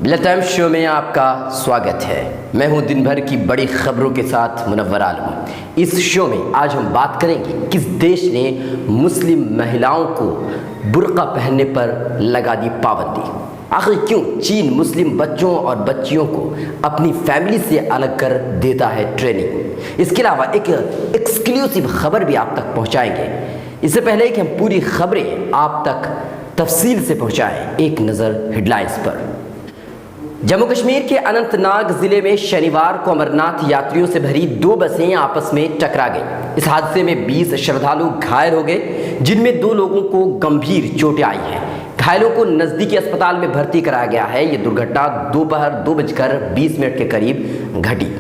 लताम शो में आपका स्वागत है। मैं हूं दिन भर की बड़ी खबरों के साथ मुनव्वर आलम। इस शो में आज हम बात करेंगे किस देश ने मुस्लिम महिलाओं को बुर्का पहनने पर लगा दी पाबंदी। आखिर क्यों चीन मुस्लिम बच्चों और बच्चियों को अपनी फैमिली से अलग कर देता है ट्रेनिंग। इसके अलावा एक एक्सक्लूसिव खबर भी आप तक पहुंचाएंगे। इससे पहले कि हम पूरी खबरें आप तक तफसील से पहुंचाएं, एक नज़र हेडलाइंस पर। जम्मू कश्मीर के अनंतनाग जिले में शनिवार को अमरनाथ यात्रियों से भरी 2 बसें आपस में टकरा गईं। इस हादसे में 20 श्रद्धालु घायल हो गए, जिनमें 2 लोगों को गंभीर चोटें आई हैं। घायलों को नजदीकी अस्पताल में भर्ती कराया गया है। यह दुर्घटना दोपहर 2:20 के करीब घटी।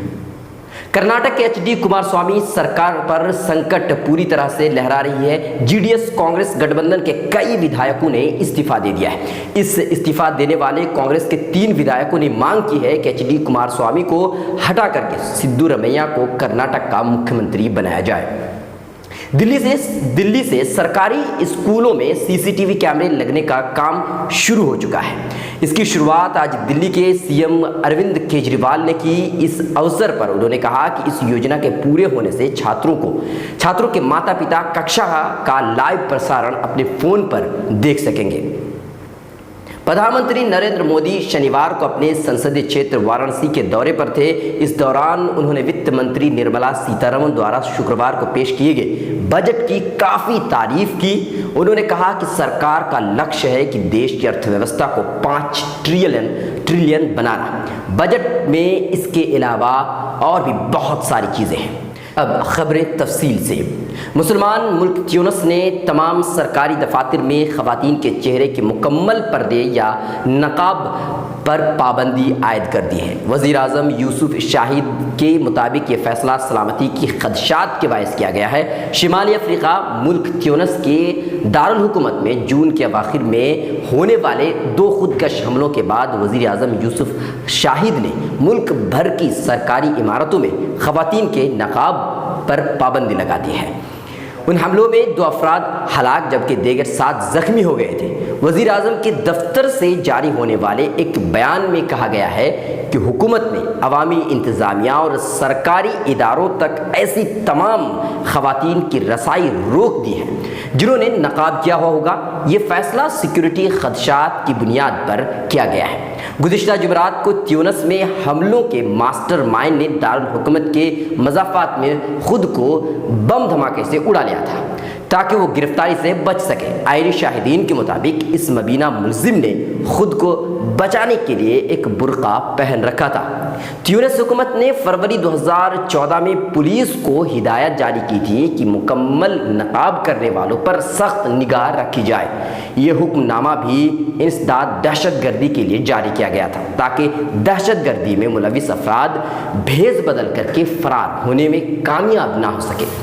कर्नाटक के एचडी कुमारस्वामी सरकार पर संकट पूरी तरह से लहरा रही है। जीडीएस कांग्रेस गठबंधन के कई विधायकों ने इस्तीफा दे दिया है। इस इस्तीफा देने वाले कांग्रेस के 3 विधायकों ने मांग की है कि एचडी कुमारस्वामी को हटा करके सिद्धरामैया को कर्नाटक का मुख्यमंत्री बनाया जाए। दिल्ली से सरकारी स्कूलों में सीसीटीवी कैमरे लगने का काम शुरू हो चुका है। इसकी शुरुआत आज दिल्ली के सीएम अरविंद केजरीवाल ने की। इस अवसर पर उन्होंने कहा कि इस योजना के पूरे होने से छात्रों के माता पिता कक्षा का लाइव प्रसारण अपने फोन पर देख सकेंगे। प्रधानमंत्री नरेंद्र मोदी शनिवार को अपने संसदीय क्षेत्र वाराणसी के दौरे पर थे। इस दौरान उन्होंने वित्त मंत्री निर्मला सीतारमण द्वारा शुक्रवार को पेश किए गए बजट की काफ़ी तारीफ की। उन्होंने कहा कि सरकार का लक्ष्य है कि देश की अर्थव्यवस्था को 5 ट्रिलियन बनाना। बजट में इसके अलावा और भी बहुत सारी चीज़ें हैं। अब खबरें तफसील से। मुसलमान मुल्क ट्यूनिस ने तमाम सरकारी दफातर में ख़वातीन के चेहरे के मुकम्मल पर्दे या नकाब पर पाबंदी आयद कर दी है। वज़ीर आज़म यूसुफ शाहिद के मुताबिक ये फैसला सलामती की खदशात के बायस किया गया है। शिमाली अफ्रीका मुल्क ट्यूनिस के दारुल हुकूमत में जून के अवाखिर में होने वाले 2 खुदकश हमलों के बाद वज़ीर आज़म यूसुफ शाहिद ने मुल्क भर की सरकारी इमारतों में ख़वातीन के नकाब पर पाबंदी लगा दी है। उन हमलों में 2 अफराद हलाक जबकि दीगर 7 जख्मी हो गए थे। वज़ीर आज़म के दफ्तर से जारी होने वाले एक बयान में कहा गया है कि हुकूमत ने अवामी इंतज़ामिया और सरकारी इदारों तक ऐसी तमाम ख़वातीन की रसाई रोक दी है जिन्होंने नकाब किया हुआ होगा। ये फैसला सिक्योरिटी खदशात की बुनियाद पर किया गया है। गुज़िश्ता जुमेरात को ट्यूनिस में हमलों के मास्टरमाइंड ने दारुल हुकूमत के मज़ाफ़ात में खुद को बम धमाके से उड़ा लिया था ताकि वो गिरफ्तारी से बच सके। आयरी शाहिदीन के मुताबिक इस मबीना मुल्ज़िम ने खुद को बचाने के लिए एक बुर्का पहन रखा था। ट्यूनिस हुकूमत ने फरवरी 2014 में पुलिस को हिदायत जारी की थी कि मुकम्मल नकाब करने वालों पर सख्त निगाह रखी जाए। ये हुक्मनामा भी इंसदाद दहशतगर्दी के लिए जारी किया गया था ताकि दहशतगर्दी में मुलविस अफराद भेस बदल करके फरार होने में कामयाब ना हो सके।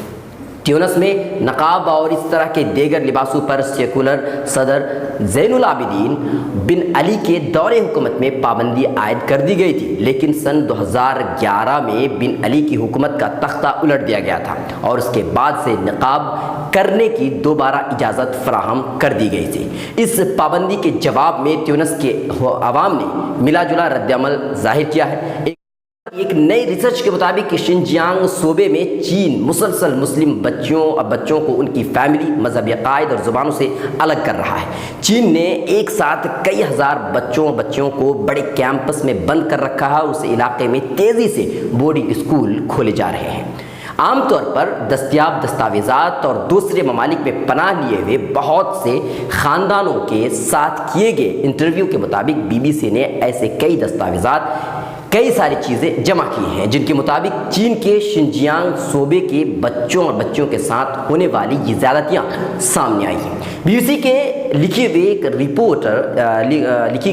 ट्यूनिस में नकाब और इस तरह के दीगर लिबासों पर सेकुलर सदर ज़ैनुल आबिदीन बिन अली के दौरे हुकूमत में पाबंदी आयद कर दी गई थी, लेकिन सन 2011 में बिन अली की हुकूमत का तख्ता उलट दिया गया था और उसके बाद से नकाब करने की दोबारा इजाज़त फराहम कर दी गई थी। इस पाबंदी के जवाब में ट्यूनिस के अवाम ने मिलाजुला रद्दअमल जाहिर किया है। एक नई रिसर्च के मुताबिक शिनजियांग सूबे में चीन मुसलसल मुस्लिम बच्चों को उनकी फैमिली, मजहबी अकायद और ज़ुबानों से अलग कर रहा है। चीन ने एक साथ कई हज़ार बच्चों को बड़े कैंपस में बंद कर रखा है और उस इलाके में तेज़ी से बोर्डिंग स्कूल खोले जा रहे हैं। आमतौर पर दस्तयाब दस्तावेज़ात और दूसरे ममालिक में पनाह लिए हुए बहुत से ख़ानदानों के साथ किए गए इंटरव्यू के मुताबिक BBC ने ऐसे कई सारी चीज़ें जमा की हैं जिनके मुताबिक चीन के शिनजियांग सूबे के बच्चों और बच्चियों के साथ होने वाली ये ज़्यादतियाँ सामने आई हैं। BBC के लिखी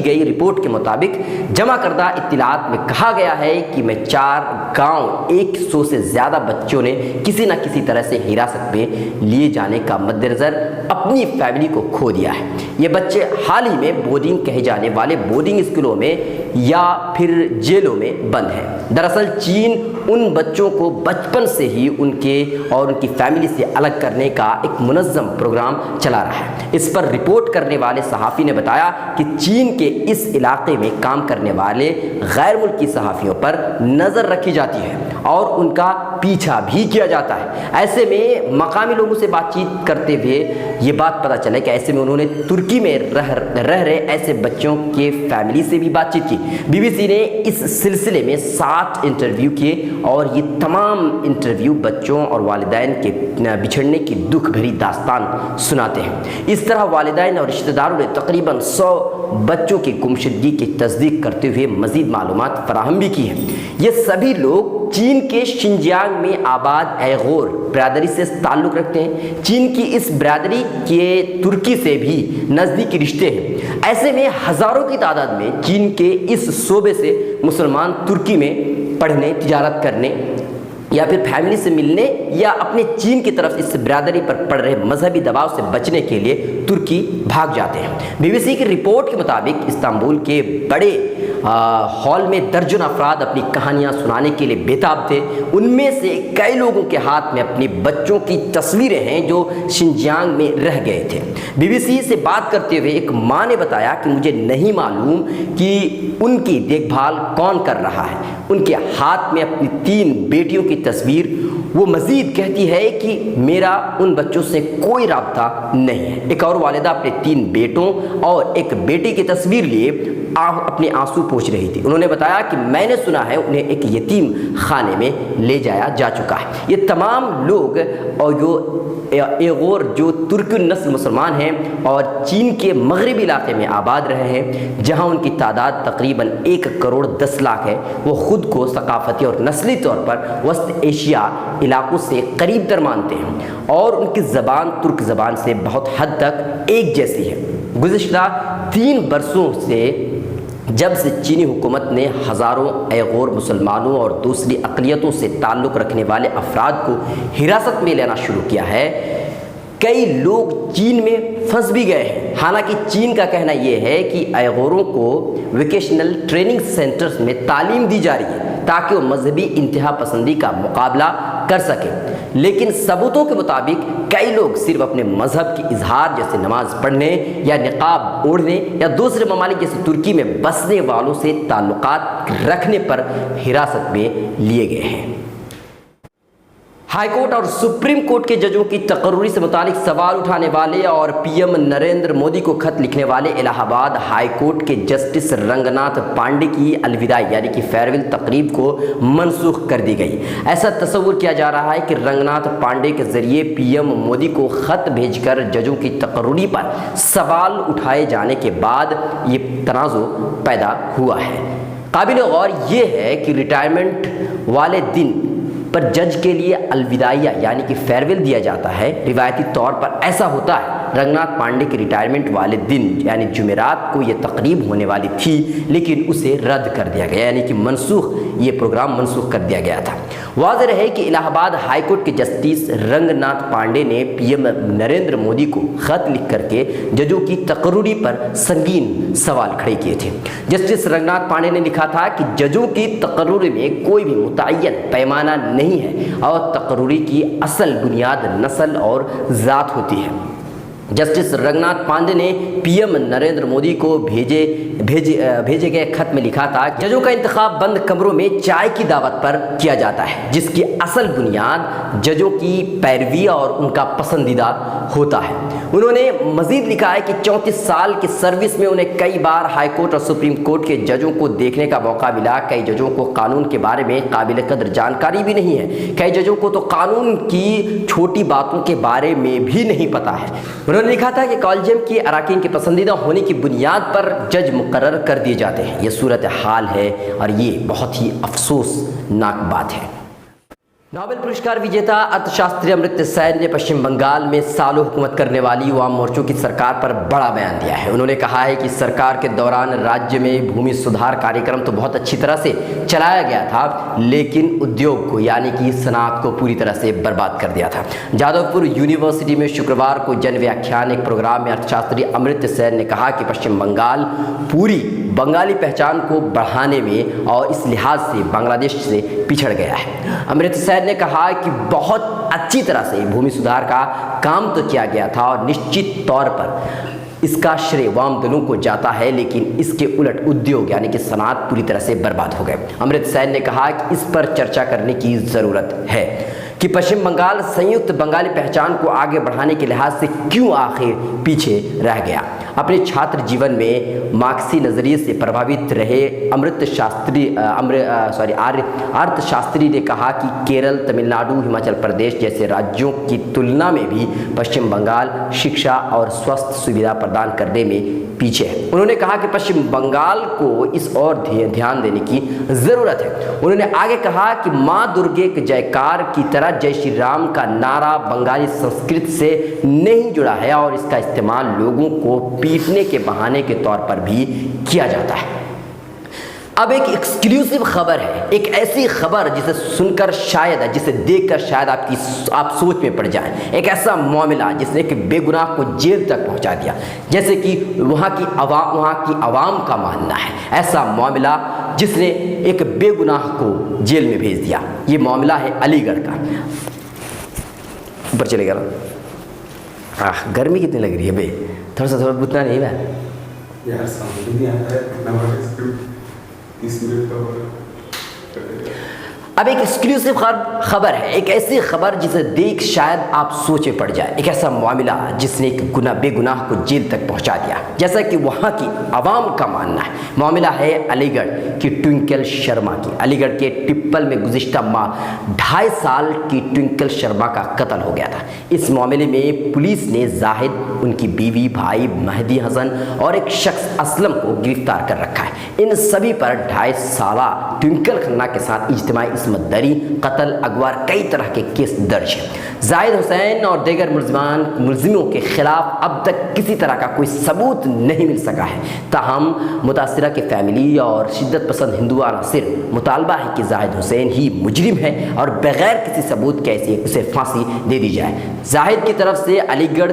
गई रिपोर्ट के मुताबिक जमा करदा इत्तिलात में कहा गया है कि 4 गाँव 100 से ज़्यादा बच्चों ने किसी न किसी तरह से हिरासत में लिए जाने का मद्देनज़र अपनी फैमिली को खो दिया है। ये बच्चे हाल ही में बोर्डिंग कहे जाने वाले बोर्डिंग स्कूलों में या फिर जेलों में बंद हैं। दरअसल चीन उन बच्चों को बचपन से ही उनके और उनकी फैमिली से अलग करने का एक मुनज़्ज़म प्रोग्राम चला रहा है। इस पर रिपोर्ट करने वाले सहाफ़ी ने बताया कि चीन के इस इलाके में काम करने वाले गैर मुल्की सहाफ़ियों पर नज़र रखी जाती है और उनका पीछा भी किया जाता है। ऐसे में मकामी लोगों से बातचीत करते हुए ये बात पता चला कि ऐसे में उन्होंने तुर्की में रह रहे ऐसे बच्चों के फैमिली से भी बातचीत की। बीबीसी ने इस सिलसिले में 7 इंटरव्यू किए और ये तमाम इंटरव्यू बच्चों और वालिदैन के बिछड़ने की दुख भरी दास्तान सुनाते हैं। इस तरह वालिदैन और रिश्तेदारों ने तकरीबन 100 बच्चों की गुमशुदगी की तस्दीक करते हुए मज़ीद मालूमात फराहम भी की है। ये सभी लोग चीन के शिनजियांग में आबाद उइगुर बिरादरी से ताल्लुक़ रखते हैं। चीन की इस बिरादरी के तुर्की से भी नज़दीकी रिश्ते हैं। ऐसे में हज़ारों की तादाद में चीन के इस शोबे से मुसलमान तुर्की में पढ़ने, तिजारत करने या फिर फैमिली से मिलने या अपने चीन की तरफ इस बिरादरी पर पड़ रहे मजहबी दबाव से बचने के लिए तुर्की भाग जाते हैं। बीबीसी की रिपोर्ट के मुताबिक इस्तांबुल के बड़े हॉल में दर्जन अफराद अपनी कहानियां सुनाने के लिए बेताब थे। उनमें से कई लोगों के हाथ में अपने बच्चों की तस्वीरें हैं जो शिनजियांग में रह गए थे। बीबीसी से बात करते हुए एक माँ ने बताया कि मुझे नहीं मालूम कि उनकी देखभाल कौन कर रहा है। उनके हाथ में अपनी 3 बेटियों की तस्वीर। वो मज़ीद कहती है कि मेरा उन बच्चों से कोई राब्ता नहीं है। एक और वालिदा अपने 3 बेटों और एक बेटी की तस्वीर लिए अपने आंसू पोंछ रही थी। उन्होंने बताया कि मैंने सुना है उन्हें एक यतीम खाने में ले जाया जा चुका है। ये तमाम लोग और उइगुर जो तुर्की नस्ल मुसलमान हैं और चीन के मगरबी इलाके में आबाद रहे हैं, जहां उनकी तादाद तकरीबन 1 करोड़ 10 लाख है। वो ख़ुद को सकाफ़ती और नस्ली तौर पर वस्त एशिया इलाकों से करीब तर मानते हैं और उनकी ज़बान तुर्क ज़बान से बहुत हद तक एक जैसी है। गुज़िश्ता 3 बरसों से जब से चीनी हुकूमत ने हज़ारों उइगुर मुसलमानों और दूसरी अक़लियतों से ताल्लुक़ रखने वाले अफराद को हिरासत में लेना शुरू किया है, कई लोग चीन में फंस भी गए हैं। हालांकि चीन का कहना यह है कि उइगुरों को वोकेशनल ट्रेनिंग सेंटर्स में तालीम दी जा रही है ताकि वो मजहबी इंतहा पसंदी का मुकाबला कर सकें। लेकिन सबूतों के मुताबिक कई लोग सिर्फ अपने मजहब की इजहार जैसे नमाज पढ़ने या निकाब ओढ़ने या दूसरे ममालिक जैसे तुर्की में बसने वालों से ताल्लुकात रखने पर हिरासत में लिए गए हैं। हाई कोर्ट और सुप्रीम कोर्ट के जजों की तकर्री से मुतालिक सवाल उठाने वाले और पीएम नरेंद्र मोदी को खत लिखने वाले इलाहाबाद हाई कोर्ट के जस्टिस रंगनाथ पांडे की अलविदाई यानी कि फेयरवेल तकरीब को मनसूख कर दी गई। ऐसा तस्वुर किया जा रहा है कि रंगनाथ पांडे के जरिए पीएम मोदी को खत भेजकर जजों की तकर्री पर सवाल उठाए जाने के बाद ये तनाज़ुर पैदा हुआ है। काबिल गौर ये है कि रिटायरमेंट वाले दिन पर जज के लिए अलविदाइया यानी कि फेयरवेल दिया जाता है। रिवायती तौर पर ऐसा होता है। रंगनाथ पांडे के रिटायरमेंट वाले दिन यानी जुमेरात को ये तकरीब होने वाली थी, लेकिन उसे रद्द कर दिया गया यानी कि मनसूख, ये प्रोग्राम मनसूख कर दिया गया था। वाज़ेह रहे कि इलाहाबाद हाई कोर्ट के जस्टिस रंगनाथ पांडे ने पीएम नरेंद्र मोदी को खत लिख करके जजों की तकर्री पर संगीन सवाल खड़े किए थे। जस्टिस रंगनाथ पांडे ने लिखा था कि जजों की तकर्री में कोई भी मुतय्यन पैमाना नहीं है और तकर्री की असल बुनियाद नस्ल और ज़ात होती है। जस्टिस रंगनाथ पांडे ने पीएम नरेंद्र मोदी को भेजे गए खत में लिखा था, जजों का इंतखाब बंद कमरों में चाय की दावत पर किया जाता है, जिसकी असल बुनियाद जजों की पैरवी और उनका पसंदीदा होता है। उन्होंने मजीद लिखा है कि 34 साल की सर्विस में उन्हें कई बार हाई कोर्ट और सुप्रीम कोर्ट के जजों को देखने का मौका मिला। कई जजों को कानून के बारे में काबिल कदर जानकारी भी नहीं है। कई जजों को तो कानून की छोटी बातों के बारे में भी नहीं पता है। उन्होंने लिखा था कि कॉलेजियम की अराकीन के पसंदीदा होने की बुनियाद पर जज मुकर्रर कर दिए जाते हैं। ये सूरत हाल है और ये बहुत ही अफसोसनाक बात है। नोबेल पुरस्कार विजेता अर्थशास्त्री अमर्त्य सेन ने पश्चिम बंगाल में सालों हुकूमत करने वाली वाम मोर्चों की सरकार पर बड़ा बयान दिया है। उन्होंने कहा है कि सरकार के दौरान राज्य में भूमि सुधार कार्यक्रम तो बहुत अच्छी तरह से चलाया गया था, लेकिन उद्योग को यानी कि सनात को पूरी तरह से बर्बाद कर दिया था। जादवपुर यूनिवर्सिटी में शुक्रवार को जन व्याख्यान एक प्रोग्राम में अर्थशास्त्री अमर्त्य सेन ने कहा कि पश्चिम बंगाल पूरी बंगाली पहचान को बढ़ाने में और इस लिहाज से बांग्लादेश से पिछड़ गया है। अमृत सैन ने कहा कि बहुत अच्छी तरह से भूमि सुधार का काम तो किया गया था और निश्चित तौर पर इसका श्रेय वाम दलों को जाता है, लेकिन इसके उलट उद्योग यानी कि सनअत पूरी तरह से बर्बाद हो गए। अमृत सैन ने कहा कि इस पर चर्चा करने की ज़रूरत है कि पश्चिम बंगाल संयुक्त बंगाली पहचान को आगे बढ़ाने के लिहाज से क्यों आखिर पीछे रह गया। अपने छात्र जीवन में मार्क्सी नज़रिए से प्रभावित रहे अर्थशास्त्री ने कहा कि केरल, तमिलनाडु, हिमाचल प्रदेश जैसे राज्यों की तुलना में भी पश्चिम बंगाल शिक्षा और स्वास्थ्य सुविधा प्रदान करने में पीछे है। उन्होंने कहा कि पश्चिम बंगाल को इस ओर ध्यान देने की ज़रूरत है। उन्होंने आगे कहा कि माँ दुर्गे के जयकार की तरह जय श्री राम का नारा बंगाली संस्कृति से नहीं जुड़ा है और इसका इस्तेमाल लोगों को पीटने के बहाने के तौर पर भी किया जाता है। अब एक एक्सक्लूसिव खबर है, एक ऐसी खबर जिसे सुनकर शायद, जिसे देखकर शायद आप सोच में पड़ जाएं। एक ऐसा मामला जिसने एक बेगुनाह को जेल तक पहुंचा दिया, जैसे कि वहाँ की आवाम का मानना है। ऐसा मामला जिसने एक बेगुनाह को जेल में भेज दिया। ये मामला है अलीगढ़ का। ऊपर चलेगा ना। गर्मी कितनी लग रही है बे, थोड़ा उतना नहीं है यार, समझ नहीं आता है। अब एक एक्सक्लूसिव खबर है, एक ऐसी खबर जिसे देख शायद आप सोचे पड़ जाए। एक ऐसा मामला जिसने एक बेगुनाह को जेल तक पहुंचा दिया, जैसा कि वहां की आवाम का मानना है। मामला है अलीगढ़ की ट्विंकल शर्मा की। अलीगढ़ के टिप्पल में गुज़िश्ता माह 2.5 साल की ट्विंकल शर्मा का कत्ल हो गया था। इस मामले में पुलिस ने जाहिद, उनकी बीवी, भाई मेहदी हसन और एक शख्स असलम को गिरफ्तार कर रखा है। इन सभी पर 2.5 साला ट्विंकल खन्ना के साथ इज्तिमाई इस्मत दरी, कत्ल, अगवा कई तरह के केस दर्ज हैं। जाहिद हुसैन और दीगर मुलजिमों के खिलाफ अब तक किसी तरह का कोई सबूत नहीं मिल सका है। ताहम मुतासिरा की फैमिली और शिद्दत पसंद हिंदू अनासिर मुतालबा है कि जाहिद हुसैन ही मुजरिम है और बगैर किसी सबूत के उसे फांसी दे दी जाए। जाहिद की तरफ से अलीगढ़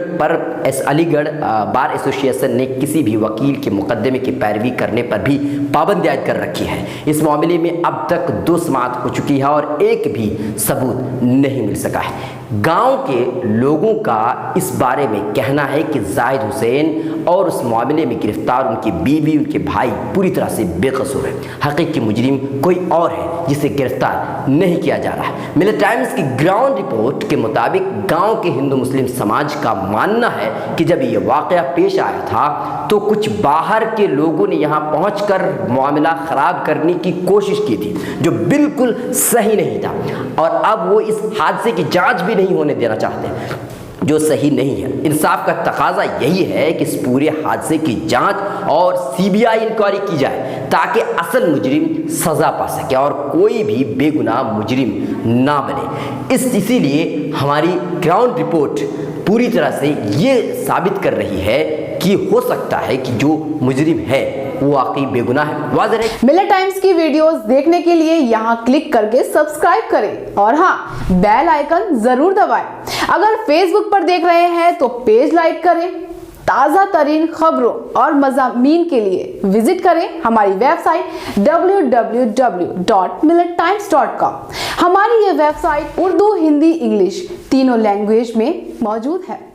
बार एसोसिएशन ने किसी भी वकील के मुकदमे की पैरवी करने पर भी पाबंदी आयद कर रखी है। इस मामले में अब तक 2 समाअत हो चुकी है और एक भी सबूत नहीं मिल सका है। गांव के लोगों का इस बारे में कहना है कि जाहिद हुसैन और उस मामले में गिरफ्तार उनकी बीवी, उनके भाई पूरी तरह से बेकसूर है। हकीकी मुजरिम कोई और है जिसे गिरफ्तार नहीं किया जा रहा है। मिलत टाइम्स की ग्राउंड रिपोर्ट के मुताबिक गांव के हिंदू मुस्लिम समाज का मानना है कि जब ये वाकया पेश आया था तो कुछ बाहर के लोगों ने यहाँ पहुंचकर मामला खराब करने की कोशिश की थी, जो बिल्कुल सही नहीं था और अब वो इस हादसे की जांच भी नहीं होने देना चाहते, जो सही नहीं है। इंसाफ का तकाजा यही है कि इस पूरे हादसे की जांच और सीबीआई इंक्वायरी की जाए ताकि असल मुजरिम सजा पा सके और कोई भी बेगुनाह मुजरिम ना बने। इसीलिए हमारी ग्राउंड रिपोर्ट पूरी तरह से ये साबित कर रही है कि हो सकता है कि जो मुजरिम है वो वाकई बेगुनाह है। वाज़ेह है। मिलत टाइम्स की वीडियोस देखने के लिए यहाँ क्लिक करके सब्सक्राइब करें और हाँ, बेल आइकन जरूर दबाएं। अगर फेसबुक पर देख रहे हैं तो पेज लाइक करें। ताज़ा तरीन खबरों और मज़ामीन के लिए विजिट करें हमारी वेबसाइट www.millettimes.com। हमारी ये वेबसाइट उर्दू, हिंदी, इंग्लिश तीनों लैंग्वेज में मौजूद है।